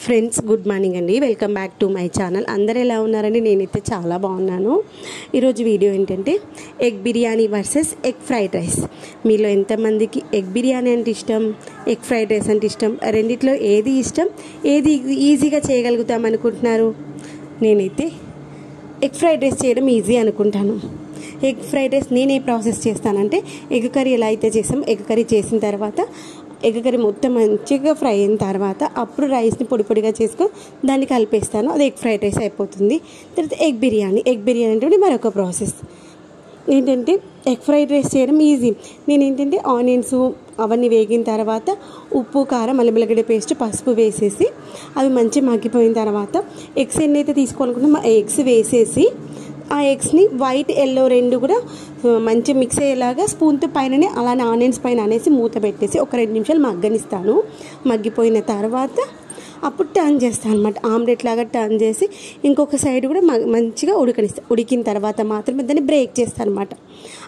Friends good morning అండి. Welcome back to my channel. అందరు ఎలా ఉన్నారండి? నేనైతే చాలా బాగున్నాను. ఈరోజు వీడియో ఏంటంటే egg biryani versus egg fried rice. మీలో ఎంతమందికి ఎగ్ బిర్యానీ అంటే ఇష్టం, ఎగ్ ఫ్రైడ్ రైస్ అంటే ఇష్టం? రెండిట్లో ఏది ఇష్టం, ఏది ఈజీగా చేయగలుగుతాం అనుకుంటున్నారు? నేనైతే ఎగ్ ఫ్రైడ్ రైస్ చేయడం ఈజీ అనుకుంటాను. ఎగ్ ఫ్రైడ్ రైస్ నేను ఏ ప్రాసెస్ చేస్తానంటే, ఎగ్ కర్రీ ఎలా అయితే చేసాం, ఎగ్ కర్రీ చేసిన తర్వాత ఎగ్ కర్రీ మొత్తం మంచిగా ఫ్రై అయిన తర్వాత అప్పుడు రైస్ని పొడి పొడిగా చేసుకొని దాన్ని కలిపేస్తాను. అది ఎగ్ ఫ్రైడ్ రైస్ అయిపోతుంది. తర్వాత ఎగ్ బిర్యానీ అంటే మరొక ప్రాసెస్. ఏంటంటే ఎగ్ ఫ్రైడ్ రైస్ చేయడం ఈజీ. నేను ఏంటంటే ఆనియన్స్ అవన్నీ వేగిన తర్వాత ఉప్పు, కారం, అల్లం వెల్లిగడ్డ పేస్ట్, పసుపు వేసేసి అవి మంచిగా మగ్గిపోయిన తర్వాత ఎగ్స్ ఎన్నైతే తీసుకోవాలనుకుంటున్నా ఎగ్స్ వేసేసి ఆ ఎగ్స్ని వైట్, ఎల్లో రెండు కూడా మంచి మిక్స్ అయ్యేలాగా స్పూన్తో పైననే అలానే ఆనియన్స్ పైన అనేసి మూత పెట్టేసి ఒక 2 నిమిషాలు మగ్గనిస్తాను. మగ్గిపోయిన తర్వాత అప్పుడు టర్న్ చేస్తాను అనమాట. ఆమ్లెట్ లాగా టర్న్ చేసి ఇంకొక సైడ్ కూడా మంచిగా ఉడికిన తర్వాత మాత్రమే దాన్ని బ్రేక్ చేస్తాను అనమాట.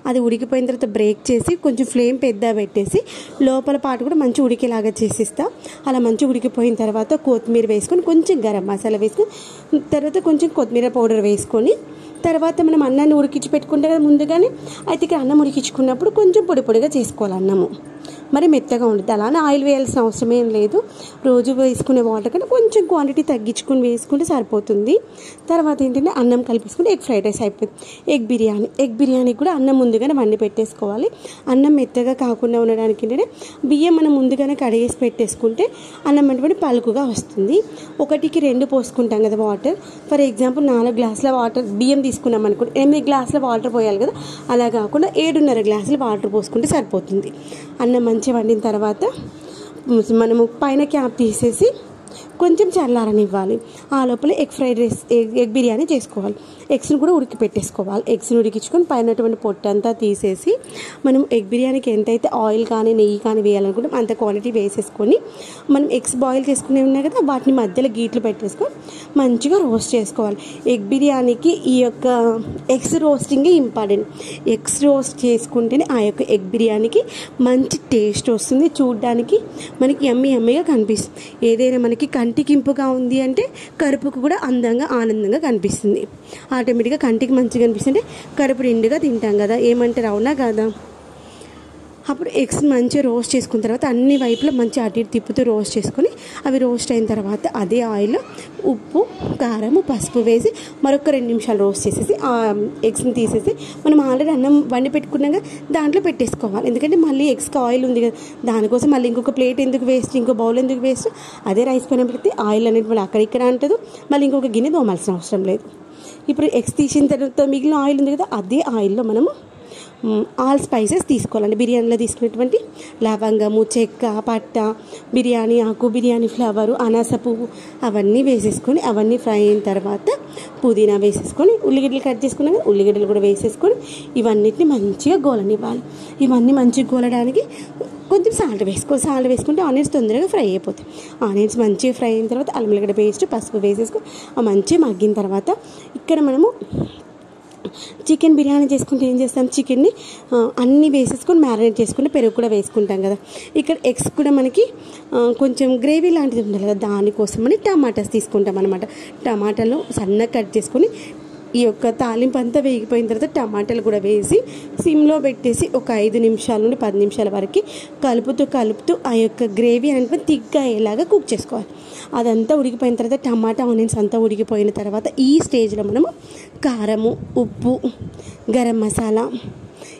అది ఉడికిపోయిన తర్వాత బ్రేక్ చేసి కొంచెం ఫ్లేమ్ పెద్ద పెట్టేసి లోపల పాటు కూడా మంచి ఉడికేలాగా చేసిస్తా. అలా మంచిగా ఉడికిపోయిన తర్వాత కొత్తిమీర వేసుకొని, కొంచెం గరం మసాలా వేసుకొని, తర్వాత కొంచెం కొత్తిమీర పౌడర్ వేసుకొని, తర్వాత మనం అన్నాన్ని ఉడికించి పెట్టుకుంటే కదా ముందుగానే, అయితే ఇక్కడ అన్నం ఉడికించుకున్నప్పుడు కొంచెం పొడి పొడిగా చేసుకోవాలి. అన్నము మరి మెత్తగా ఉంటుంది. అలానే ఆయిల్ వేయాల్సిన అవసరం ఏం లేదు. రోజు వేసుకునే వాటర్ కన్నా కొంచెం క్వాంటిటీ తగ్గించుకొని వేసుకుంటే సరిపోతుంది. తర్వాత ఏంటంటే అన్నం కలిపేసుకుంటే ఎగ్ ఫ్రైడ్ రైస్ అయిపోతుంది. ఎగ్ బిర్యానీ కూడా అన్నం ముందుగానే వండి పెట్టేసుకోవాలి. అన్నం మెత్తగా కాకుండా ఉండడానికి ఏంటంటే బియ్యం మనం ముందుగానే కడిగేసి పెట్టేసుకుంటే అన్నం అంటే పలుకుగా వస్తుంది. 1కి 2 పోసుకుంటాం కదా వాటర్. ఫర్ ఎగ్జాంపుల్ 4 గ్లాసుల వాటర్ బియ్యం తీసుకున్నాం అనుకోండి, 8 గ్లాసుల వాటర్ పోయాలి కదా. అలా కాకుండా 7.5 గ్లాసుల వాటర్ పోసుకుంటే సరిపోతుంది. అన్నం మంచిగా వండిన తర్వాత మనము పైన క్యాప్ తీసేసి కొంచెం చల్లారనివ్వాలి. ఆ లోపల egg fried rice, egg biryani చేసుకోవాలి. ఎగ్స్ని కూడా ఉడికి పెట్టేసుకోవాలి. ఎగ్స్ని ఉడికించుకొని పైనటువంటి పొట్టంతా తీసేసి మనం ఎగ్ బిర్యానీకి ఎంతైతే ఆయిల్ కానీ నెయ్యి కానీ వేయాలనుకుంటాం అంత క్వాంటిటీ వేసేసుకొని, మనం ఎగ్స్ బాయిల్ చేసుకునే ఉన్నాయి కదా వాటిని మధ్యలో గీట్లు పెట్టేసుకొని మంచిగా రోస్ట్ చేసుకోవాలి. ఎగ్ బిర్యానీకి ఈ యొక్క ఎగ్స్ రోస్టింగే ఇంపార్టెంట్. ఎగ్స్ రోస్ట్ చేసుకుంటేనే ఆ యొక్క ఎగ్ బిర్యానీకి మంచి టేస్ట్ వస్తుంది. చూడడానికి మనకి యమ్మీగా కనిపిస్తుంది. ఏదైనా మనకి కంటికి ఇంపుగా ఉంది అంటే కడుపుకు కూడా అందంగా, ఆనందంగా కనిపిస్తుంది. ఆటోమేటిక్గా కంటికి మంచిగా కనిపిస్తుంటే కడుపు నిండుగా తింటాం కదా. ఏమంటారు, అవునా కదా? అప్పుడు ఎగ్స్ మంచిగా రోస్ట్ చేసుకున్న తర్వాత అన్ని వైపులా మంచి అటు ఇటు తిప్పుతూ రోస్ట్ చేసుకొని, అవి రోస్ట్ అయిన తర్వాత అదే ఆయిల్లో ఉప్పు, కారం, పసుపు వేసి మరొక 2 నిమిషాలు రోస్ట్ చేసేసి ఆ ఎగ్స్ని తీసేసి మనం ఆల్రెడీ అన్నం వండి పెట్టుకున్నాక దాంట్లో పెట్టేసుకోవాలి. ఎందుకంటే మళ్ళీ ఎగ్స్కి ఆయిల్ ఉంది కదా, దానికోసం మళ్ళీ ఇంకొక ప్లేట్ ఎందుకు వేస్ట్, ఇంకో బౌల్ ఎందుకు వేస్ట్? అదే రైస్ పైన పెడితే ఆయిల్ అనేది మళ్ళీ అక్కడిక్కడ అంటదు. మళ్ళీ ఇంకొక గిన్నె తోమాల్సిన అవసరం లేదు. ఇప్పుడు ఎగ్స్ తీసిన తర్వాత మిగిలిన ఆయిల్ ఉంది కదా, అదే ఆయిల్లో మనము ఆల్ స్పైసెస్ తీసుకోవాలండి. బిర్యానీలో తీసుకునేటువంటి లవంగము, చెక్క, పట్ట, బిర్యానీ ఆకు, బిర్యానీ ఫ్లవరు, అనాస పువ్వు అవన్నీ వేసేసుకొని అవన్నీ ఫ్రై అయిన తర్వాత పుదీనా వేసేసుకొని, ఉల్లిగడ్డలు కట్ చేసుకున్నాక ఉల్లిగడ్డలు కూడా వేసేసుకొని ఇవన్నిటిని మంచిగా గోలనివ్వాలి. ఇవన్నీ మంచిగా గోలడానికి కొంచెం సాల్ట్ వేసుకుంటే ఆనియన్స్ తొందరగా ఫ్రై అయిపోతాయి. ఆనియన్స్ మంచిగా ఫ్రై అయిన తర్వాత అల్లం వెల్లిగడ్డ పేస్ట్, పసుపు వేసేసుకొని ఆ మంచిగా మగ్గిన తర్వాత ఇక్కడ మనము చికెన్ బిర్యానీ చేసుకుంటే ఏం చేస్తాం, చికెన్ని అన్నీ వేసేసుకొని మ్యారినేట్ చేసుకుంటే పెరుగు కూడా వేసుకుంటాం కదా. ఇక్కడ ఎగ్స్ కూడా మనకి కొంచెం గ్రేవీ లాంటిది ఉండాలి కదా, దానికోసమని టమాటాస్ తీసుకుంటాం అనమాట. టమాటాలు సన్నగా కట్ చేసుకొని ఈ యొక్క తాలింపు అంతా వేగిపోయిన తర్వాత టమాటాలు కూడా వేసి సిమ్లో పెట్టేసి ఒక 5 నిమిషాల నుండి 10 నిమిషాల వరకు కలుపుతూ ఆ యొక్క గ్రేవీ అంటే థిక్గా అయ్యేలాగా కుక్ చేసుకోవాలి. అదంతా ఉడికిపోయిన తర్వాత టమాటా, ఆనియన్స్ అంతా ఉడికిపోయిన తర్వాత ఈ స్టేజ్లో మనము కారము, ఉప్పు, గరం మసాలా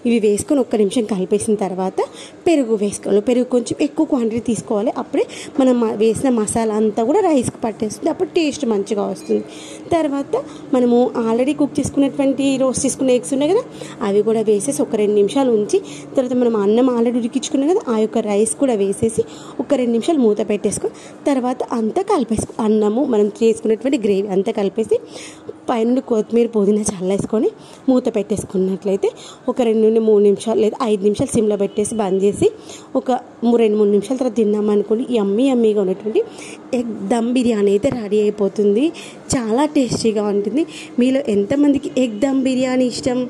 ఇవి వేసుకొని 1 నిమిషం కలిపేసిన తర్వాత పెరుగు వేసుకోవాలి. పెరుగు కొంచెం ఎక్కువ క్వాంటిటీ తీసుకోవాలి. అప్పుడే మనం వేసిన మసాలా అంతా కూడా రైస్కి పట్టేస్తుంది. అప్పుడు టేస్ట్ మంచిగా వస్తుంది. తర్వాత మనము ఆల్రెడీ కుక్ చేసుకున్నటువంటి రోస్ట్ చేసుకున్న ఎగ్స్ ఉన్నాయి కదా, అవి కూడా వేసేసి ఒక 2 నిమిషాలు ఉంచి తర్వాత మనం అన్నం ఆల్రెడీ ఉడికించుకున్నాం కదా, ఆ యొక్క రైస్ కూడా వేసేసి ఒక 2 నిమిషాలు మూత పెట్టేసుకొని తర్వాత అంతా కలిపేసుకో, అన్నము మనం చేసుకున్నటువంటి గ్రేవీ అంతా కలిపేసి పైనుండి కొత్తిమీర, పుదీనా చల్లేసుకొని మూత పెట్టేసుకున్నట్లయితే ఒక 2 నుండి 3 నిమిషాలు లేదా 5 నిమిషాలు సిమ్లో పెట్టేసి బంద్ చేసి ఒక 2-3 నిమిషాల తర్వాత తిన్నామనుకోండి, యమ్మీగా ఉన్నటువంటి ఎగ్ దమ్ బిర్యానీ అయితే రెడీ అయిపోతుంది. చాలా టేస్టీగా ఉంటుంది. మీలో ఎంతమందికి ఎగ్ దమ్ బిర్యానీ ఇష్టం?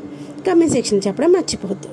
కామెంట్ సెక్షన్ చెప్పడం మర్చిపోద్దు.